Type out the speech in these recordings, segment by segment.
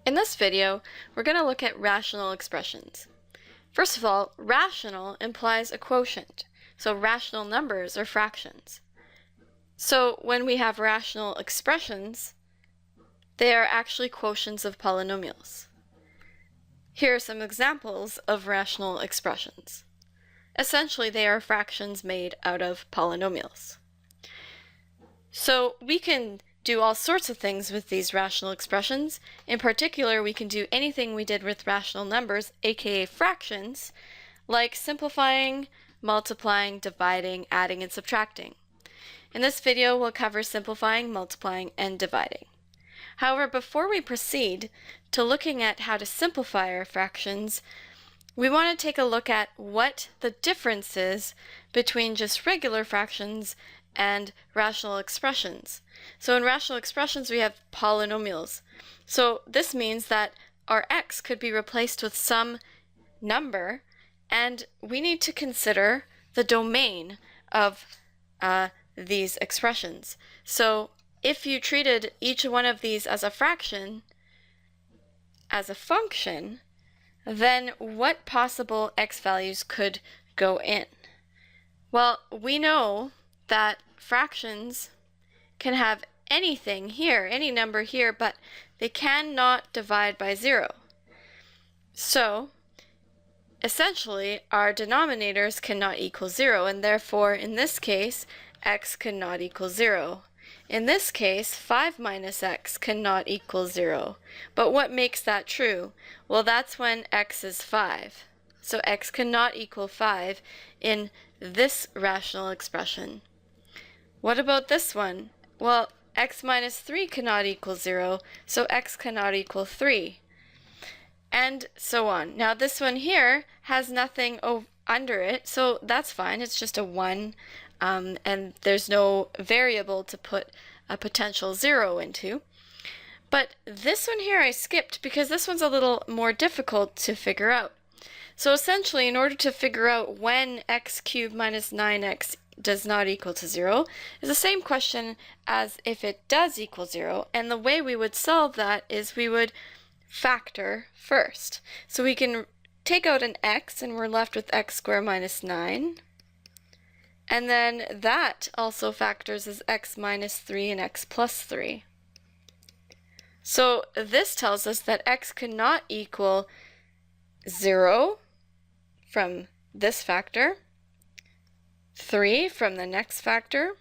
In this video, we're going to look at rational expressions. First of all, rational implies a quotient, so rational numbers are fractions. So when we have rational expressions, they are actually quotients of polynomials. Here are some examples of rational expressions. Essentially, they are fractions made out of polynomials. So we can do all sorts of things with these rational expressions. In particular, we can do anything we did with rational numbers, aka fractions, like simplifying, multiplying, dividing, adding, and subtracting. In this video, we'll cover simplifying, multiplying, and dividing. However, before we proceed to looking at how to simplify our fractions, we want to take a look at what the difference is between just regular fractions and rational expressions. So in rational expressions, we have polynomials. So this means that our x could be replaced with some number, and we need to consider the domain of these expressions. So if you treated each one of these as a fraction, as a function, then what possible x values could go in? Well, we know that fractions can have anything here, any number here, but they cannot divide by 0. So essentially, our denominators cannot equal 0, and therefore, in this case, x cannot equal 0. In this case, 5 minus x cannot equal 0. But what makes that true? Well, that's when x is 5. So x cannot equal 5 in this rational expression. What about this one? Well, x minus 3 cannot equal 0, so x cannot equal 3. And so on. Now this one here has nothing under it, so that's fine. It's just a 1. And there's no variable to put a potential 0 into. But this one here I skipped because this one's a little more difficult to figure out. So essentially, in order to figure out when x cubed minus 9x does not equal to 0, is the same question as if it does equal 0. And the way we would solve that is we would factor first. So we can take out an x, and we're left with x squared minus 9. And then that also factors as x minus 3 and x plus 3. So this tells us that x cannot equal 0 from this factor, 3 from the next factor,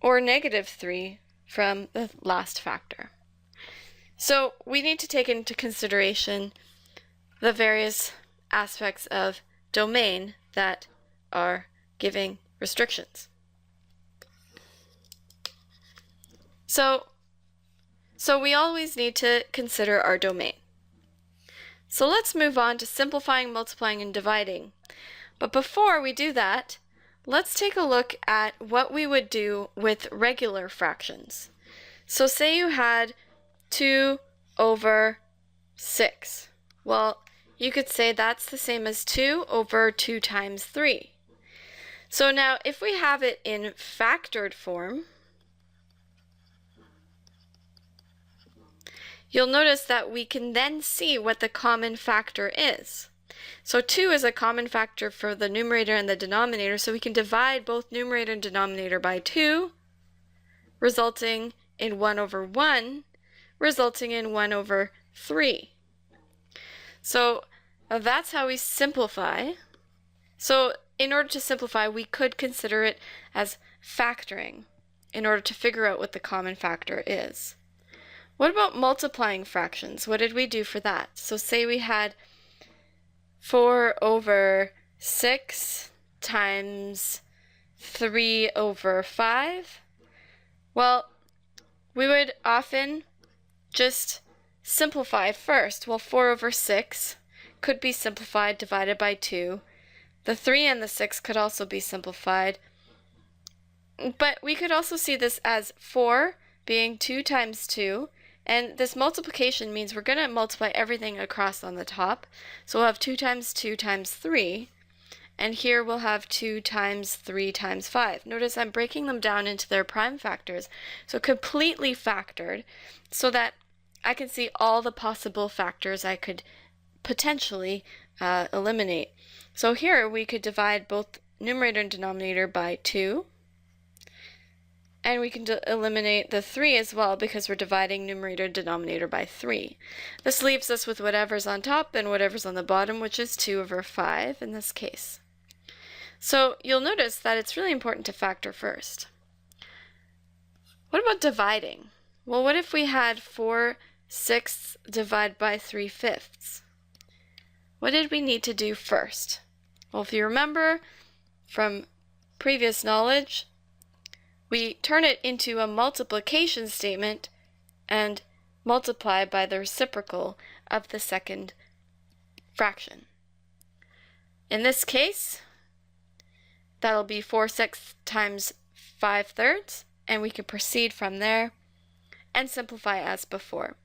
or negative 3 from the last factor. So we need to take into consideration the various aspects of domain that are giving restrictions. So we always need to consider our domain. So let's move on to simplifying, multiplying, and dividing. But before we do that, let's take a look at what we would do with regular fractions. So say you had 2 over 6. Well, you could say that's the same as 2 over 2 times 3. So now, if we have it in factored form, you'll notice that we can then see what the common factor is. So 2 is a common factor for the numerator and the denominator, so we can divide both numerator and denominator by 2, resulting in 1 over 1, resulting in 1 over 3. So that's how we simplify. So in order to simplify, we could consider it as factoring in order to figure out what the common factor is. What about multiplying fractions? What did we do for that? So say we had 4 over 6 times 3 over 5. Well, we would often just simplify first. Well, 4 over 6 could be simplified divided by 2. The 3 and the 6 could also be simplified. But we could also see this as 4 being 2 times 2. And this multiplication means we're going to multiply everything across on the top. So we'll have 2 times 2 times 3. And here we'll have 2 times 3 times 5. Notice I'm breaking them down into their prime factors. So completely factored so that I can see all the possible factors I could potentially eliminate. So here we could divide both numerator and denominator by 2. And we can eliminate the 3 as well because we're dividing numerator and denominator by 3. This leaves us with whatever's on top and whatever's on the bottom, which is 2 over 5 in this case. So you'll notice that it's really important to factor first. What about dividing? Well, what if we had 4/6 divided by 3/5? What did we need to do first? Well, if you remember from previous knowledge, we turn it into a multiplication statement and multiply by the reciprocal of the second fraction. In this case, that'll be 4/6 times 5/3, and we can proceed from there and simplify as before.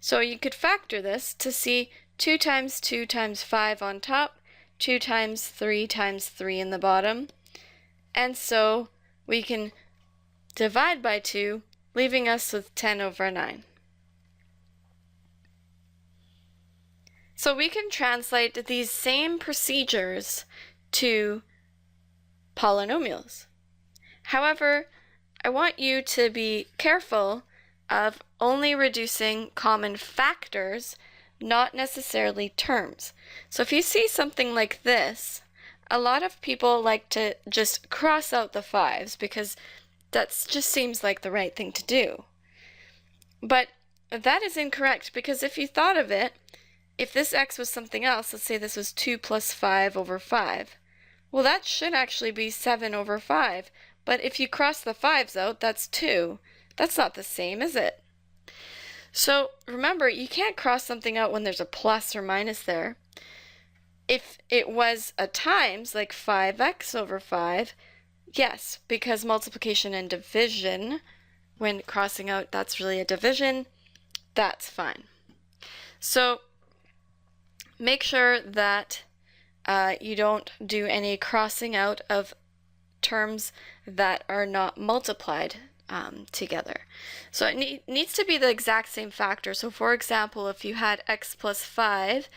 So you could factor this to see 2 times 2 times 5 on top, 2 times 3 times 3 in the bottom, and so we can divide by 2, leaving us with 10 over 9. So we can translate these same procedures to polynomials. However, I want you to be careful of only reducing common factors, not necessarily terms. So if you see something like this, a lot of people like to just cross out the 5s because that just seems like the right thing to do. But that is incorrect, because if you thought of it, if this x was something else, let's say this was 2 plus 5 over 5, well, that should actually be 7 over 5. But if you cross the 5s out, that's 2. That's not the same, is it? So remember, you can't cross something out when there's a plus or minus there. If it was a times, like 5x over 5, yes, because multiplication and division, when crossing out, that's really a division, that's fine. So make sure that you don't do any crossing out of terms that are not multiplied together. So it needs to be the exact same factor. So for example, if you had x plus 5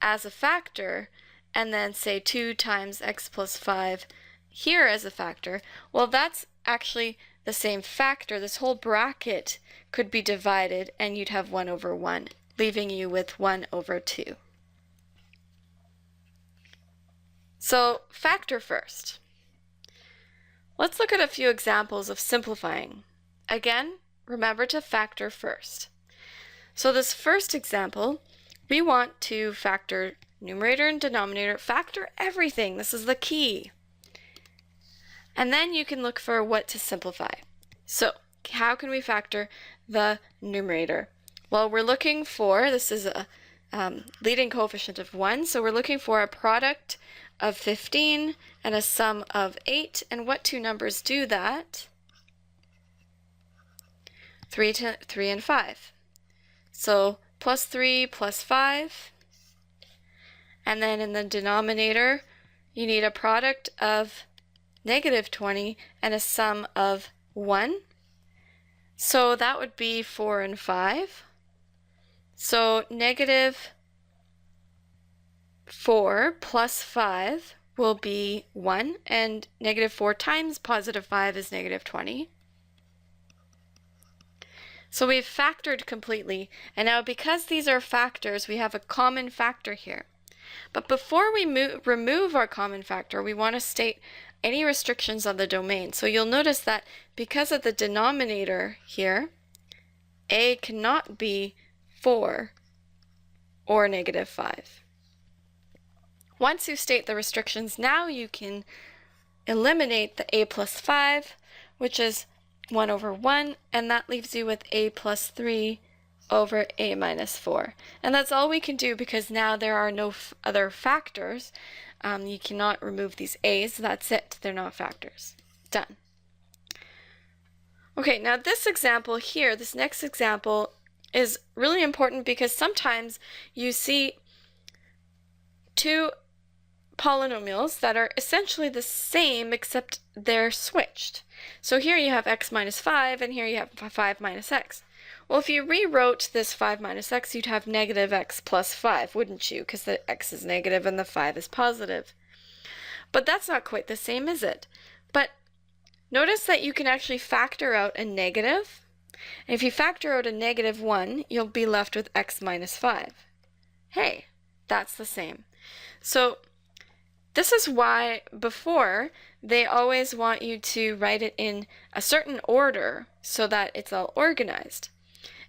as a factor, and then say 2 times x plus 5 here as a factor, well, that's actually the same factor. This whole bracket could be divided and you'd have 1 over 1, leaving you with 1 over 2. So factor first. Let's look at a few examples of simplifying. Again, remember to factor first. So this first example, we want to factor numerator and denominator, factor everything. This is the key. And then you can look for what to simplify. So how can we factor the numerator? Well, we're looking for, this is a leading coefficient of 1, so we're looking for a product of 15 and a sum of 8. And what two numbers do that? 3 and 5. So plus 3 plus 5. And then in the denominator, you need a product of negative 20 and a sum of 1. So that would be 4 and 5. So negative 4 plus 5 will be 1, and negative 4 times positive 5 is negative 20. So we've factored completely, and now because these are factors, we have a common factor here. But before we remove our common factor, we want to state any restrictions on the domain. So you'll notice that because of the denominator here, a cannot be 4 or negative 5. Once you state the restrictions, now you can eliminate the a plus 5, which is 1 over 1, and that leaves you with a plus 3 over a minus 4. And that's all we can do because now there are no other factors. You cannot remove these a's. That's it. They're not factors. Done. Okay, now this example here, this next example, is really important because sometimes you see two polynomials that are essentially the same except they're switched. So here you have x minus 5 and here you have 5 minus x. Well, if you rewrote this 5 minus x, you'd have negative x plus 5, wouldn't you? Because the x is negative and the 5 is positive. But that's not quite the same, is it? But notice that you can actually factor out a negative. And if you factor out a negative 1, you'll be left with x minus 5. Hey, that's the same. So this is why before they always want you to write it in a certain order so that it's all organized.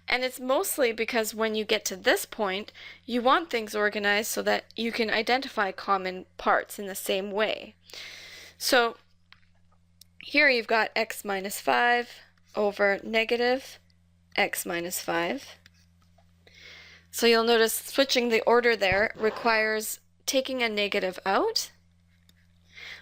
And it's mostly because when you get to this point, you want things organized so that you can identify common parts in the same way. So here you've got x minus 5 over negative x minus 5. So you'll notice switching the order there requires taking a negative out.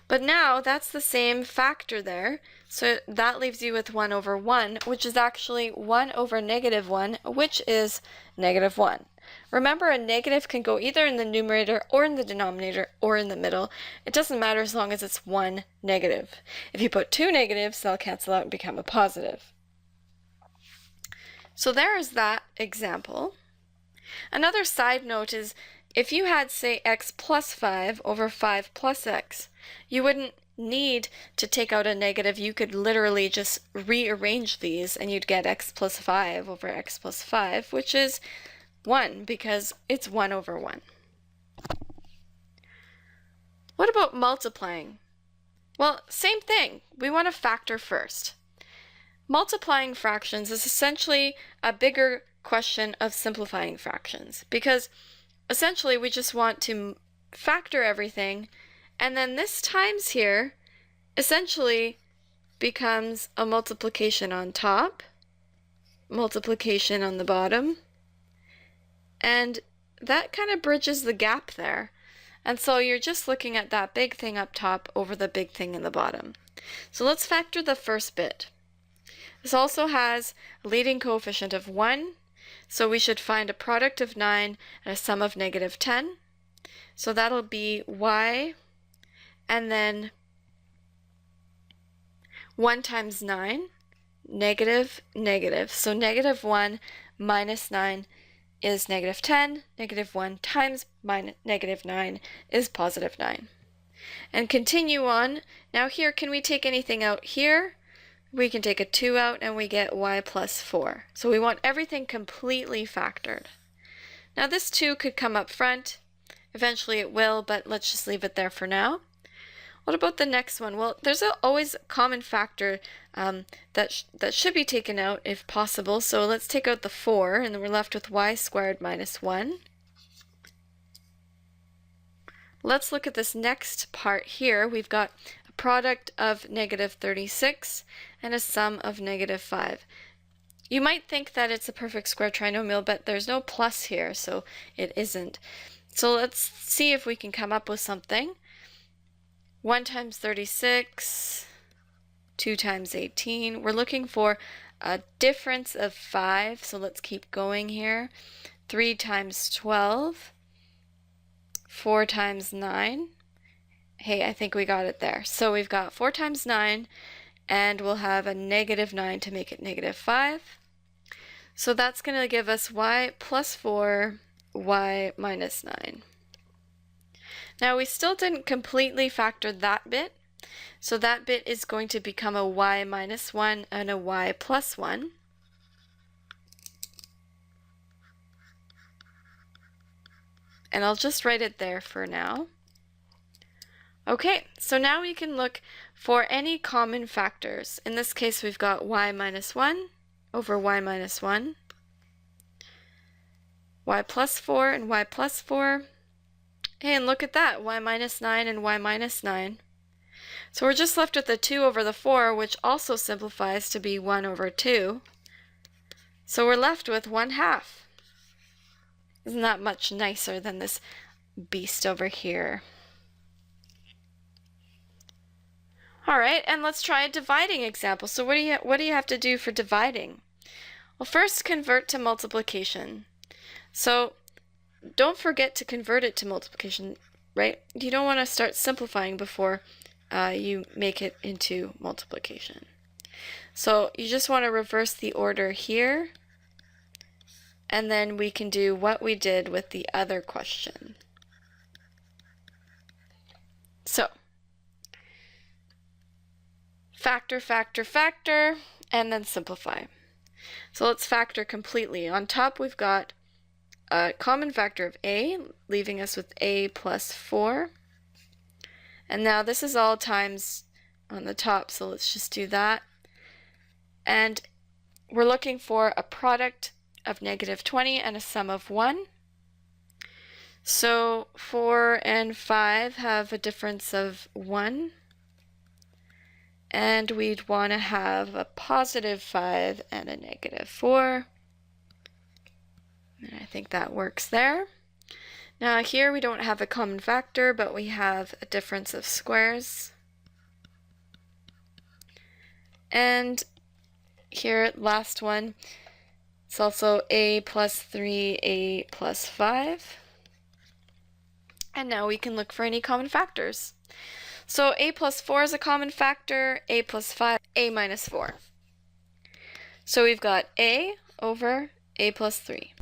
But now that's the same factor there, so that leaves you with 1 over 1, which is actually 1 over negative 1, which is negative 1. Remember, a negative can go either in the numerator or in the denominator or in the middle. It doesn't matter as long as it's one negative. If you put two negatives, they'll cancel out and become a positive. So there is that example. Another side note is if you had, say, x plus 5 over 5 plus x, you wouldn't need to take out a negative. You could literally just rearrange these and you'd get x plus 5 over x plus 5, which is 1 because it's 1 over 1. What about multiplying? Well, same thing. We want to factor first. Multiplying fractions is essentially a bigger question of simplifying fractions because essentially we just want to factor everything, and then this times here essentially becomes a multiplication on top, multiplication on the bottom, and that kind of bridges the gap there. And so you're just looking at that big thing up top over the big thing in the bottom. So let's factor the first bit. This also has a leading coefficient of 1, so we should find a product of 9 and a sum of negative 10. So that'll be y, and then 1 times 9, negative, negative. So negative 1 minus 9 is negative 10. Negative 1 times negative 9 is positive 9. And continue on. Now here, can we take anything out here? We can take a 2 out and we get y plus 4. So we want everything completely factored. Now this 2 could come up front. Eventually it will, but let's just leave it there for now. What about the next one? Well, there's always a common factor that should be taken out if possible. So let's take out the 4 and then we're left with y squared minus 1. Let's look at this next part here. We've got a product of negative 36 and a sum of negative 5. You might think that it's a perfect square trinomial, but there's no plus here, so it isn't. So let's see if we can come up with something. 1 times 36, 2 times 18. We're looking for a difference of 5, so let's keep going here. 3 times 12, 4 times 9. Hey, I think we got it there. So we've got 4 times 9, and we'll have a negative 9 to make it negative 5. So that's going to give us y plus 4, y minus 9. Now we still didn't completely factor that bit, so that bit is going to become a y minus 1 and a y plus 1. And I'll just write it there for now. Okay, so now we can look for any common factors. In this case, we've got y minus 1 over y minus 1, y plus 4 and y plus 4. Hey, and look at that, y minus 9 and y minus 9. So we're just left with the 2 over the 4, which also simplifies to be 1 over 2. So we're left with 1/2. Isn't that much nicer than this beast over here? All right, and let's try a dividing example. So what do you have to do for dividing? Well, first convert to multiplication. So don't forget to convert it to multiplication, right? You don't want to start simplifying before you make it into multiplication. So you just want to reverse the order here. and then we can do what we did with the other question. So, factor, factor, factor, and then simplify. So let's factor completely. On top we've got a common factor of a, leaving us with a plus 4. And now this is all times on the top, so let's just do that. And we're looking for a product of negative 20 and a sum of 1. So 4 and 5 have a difference of 1. And we'd want to have a positive 5 and a negative 4. And I think that works there. Now here we don't have a common factor, but we have a difference of squares. And here, last one, it's also a plus 3, a plus 5. And now we can look for any common factors. So a plus 4 is a common factor, a plus 5, a minus 4. So we've got a over a plus 3.